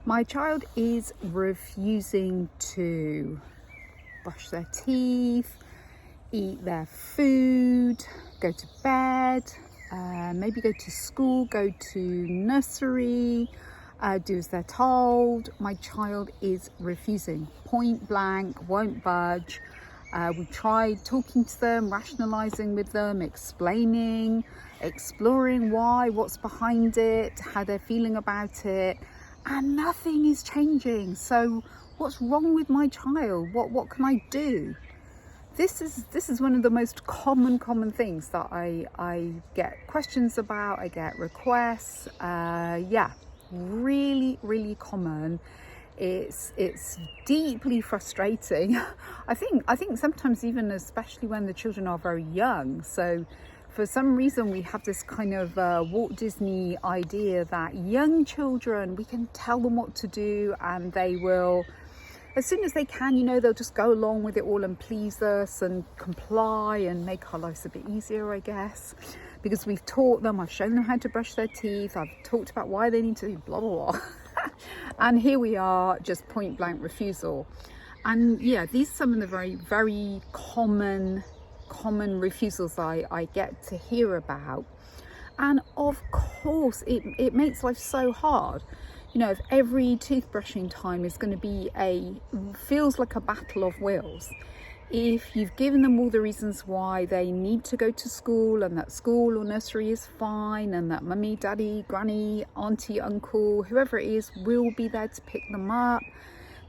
My child is refusing to brush their teeth, eat their food, go to bed, maybe go to school, go to nursery, do as they're told. My child is refusing, point blank, won't budge. We tried talking to them, rationalizing with them, explaining, exploring why, what's behind it, how they're feeling about it, and nothing is changing. So what's wrong with my child? What can I do? This is one of the most common things that I get questions about. I get requests. Really common. It's deeply frustrating. I think sometimes, even especially when the children are very young. So for some reason we have this kind of Walt Disney idea that young children, we can tell them what to do and they will, as soon as they can, they'll just go along with it all and please us and comply and make our lives a bit easier, I guess, because we've taught them, I've shown them how to brush their teeth, I've talked about why they need to be blah blah blah. And here we are, just point blank refusal. And yeah, these are some of the very common refusals I get to hear about. And of course it makes life so hard. If every toothbrushing time is going to be feels like a battle of wills, if you've given them all the reasons why they need to go to school and that school or nursery is fine and that mummy, daddy, granny, auntie, uncle, whoever it is will be there to pick them up,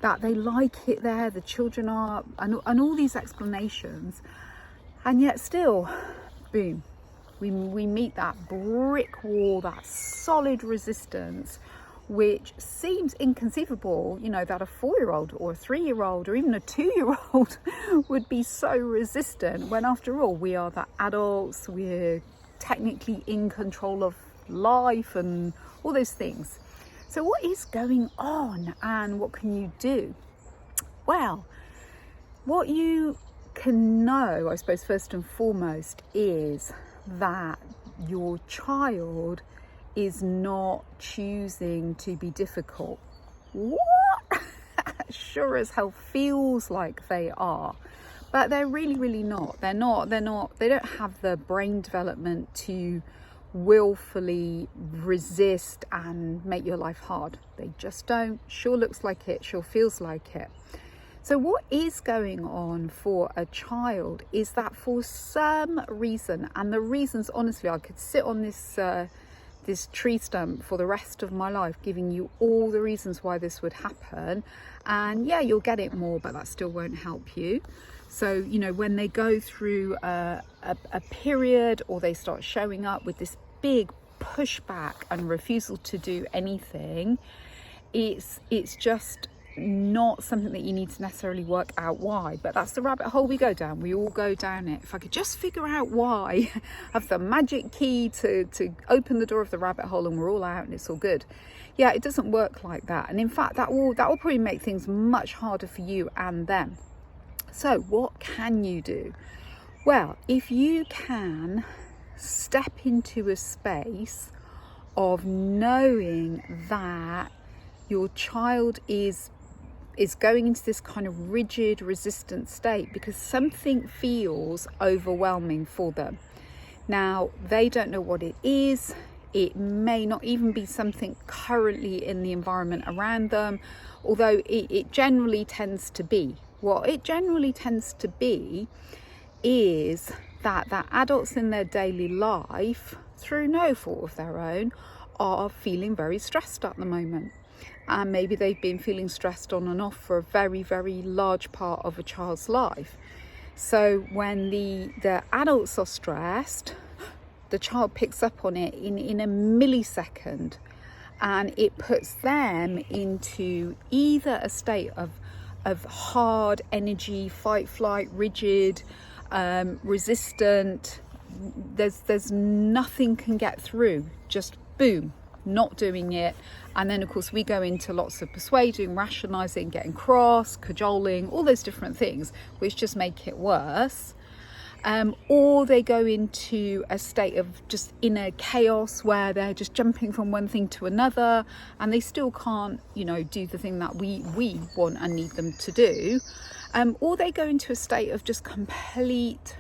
that they like it there, the children are, and all these explanations, and yet still, boom, we meet that brick wall, that solid resistance, which seems inconceivable, that a 4-year-old or a 3-year-old or even a 2-year-old would be so resistant, when after all we are the adults, we're technically in control of life and all those things. So what is going on and what can you do? Well, what you can know, I suppose, first and foremost, is that your child is not choosing to be difficult. What? Sure as hell feels like they are, but they're really not. They're not. They don't have the brain development to willfully resist and make your life hard. They just don't. Sure looks like it, sure feels like it. So what is going on for a child is that for some reason, and the reasons, honestly, I could sit on this tree stump for the rest of my life giving you all the reasons why this would happen, and yeah, you'll get it more, but that still won't help you. So when they go through a period, or they start showing up with this big pushback and refusal to do anything, it's just not something that you need to necessarily work out why, but that's the rabbit hole we go down. We all go down it. If I could just figure out why, have the magic key to open the door of the rabbit hole and we're all out and it's all good. Yeah, it doesn't work like that. And in fact, that will probably make things much harder for you and them. So what can you do? Well, if you can step into a space of knowing that your child is going into this kind of rigid, resistant state because something feels overwhelming for them. Now, they don't know what it is. It may not even be something currently in the environment around them, although it generally tends to be. What it generally tends to be is that adults in their daily life, through no fault of their own, are feeling very stressed at the moment. And maybe they've been feeling stressed on and off for a very large part of a child's life. So when the adults are stressed, the child picks up on it in a millisecond, and it puts them into either a state of hard energy, fight, flight, rigid, resistant. There's nothing can get through, just boom, not doing it. And then of course we go into lots of persuading, rationalizing, getting cross, cajoling, all those different things which just make it worse. or they go into a state of just inner chaos where they're just jumping from one thing to another, and they still can't, do the thing that we want and need them to do, or they go into a state of just complete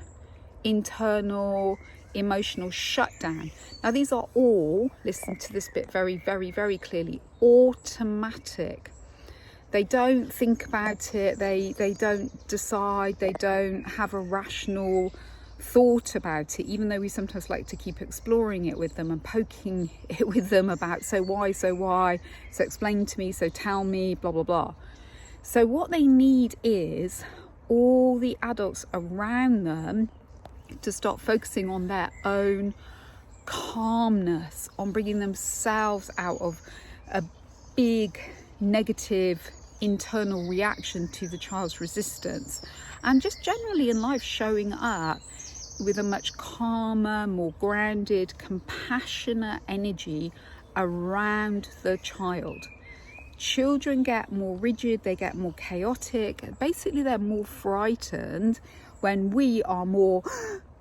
internal emotional shutdown. Now, these are all, listen to this bit very, very, very clearly, automatic. They don't think about it, they don't decide, they don't have a rational thought about it, even though we sometimes like to keep exploring it with them and poking it with them about, so why, so explain to me, so tell me, blah, blah, blah. So what they need is all the adults around them to start focusing on their own calmness, on bringing themselves out of a big negative internal reaction to the child's resistance, and just generally in life showing up with a much calmer, more grounded, compassionate energy around the child. Children get more rigid, they get more chaotic, basically they're more frightened when we are more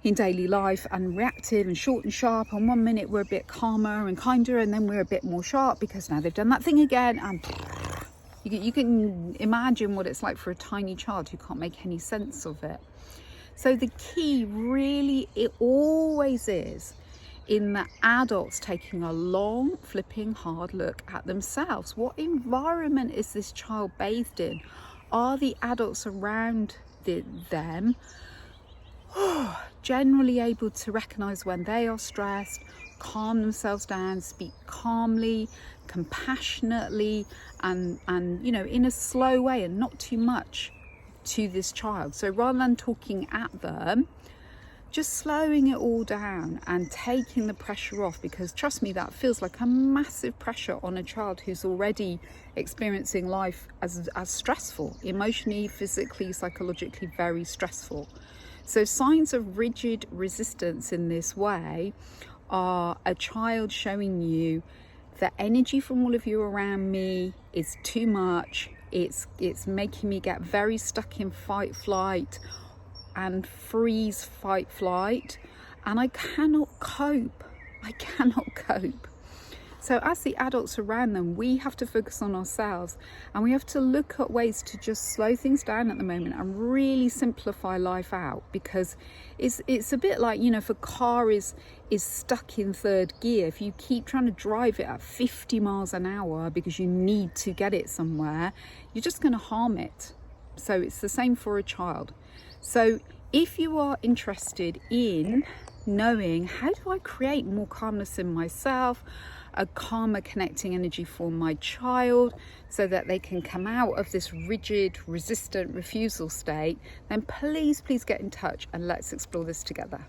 in daily life and reactive and short and sharp, and 1 minute we're a bit calmer and kinder, and then we're a bit more sharp because now they've done that thing again, and you can imagine what it's like for a tiny child who can't make any sense of it. So the key really, it always is in the adults taking a long, flipping, hard look at themselves. What environment is this child bathed in? Are the adults around them generally able to recognize when they are stressed, calm themselves down, speak calmly, compassionately, and in a slow way and not too much to this child? So rather than talking at them, just slowing it all down and taking the pressure off, because trust me, that feels like a massive pressure on a child who's already experiencing life as stressful, emotionally, physically, psychologically very stressful. So signs of rigid resistance in this way are a child showing you the energy from all of you around me is too much. It's making me get very stuck in fight, flight, and freeze, fight, flight, and I cannot cope. So as the adults around them, we have to focus on ourselves, and we have to look at ways to just slow things down at the moment and really simplify life out, because it's a bit like, if a car is stuck in third gear, if you keep trying to drive it at 50 miles an hour because you need to get it somewhere, you're just going to harm it. So it's the same for a child. So if you are interested in knowing, how do I create more calmness in myself, a calmer connecting energy for my child, so that they can come out of this rigid, resistant refusal state, then please get in touch and let's explore this together.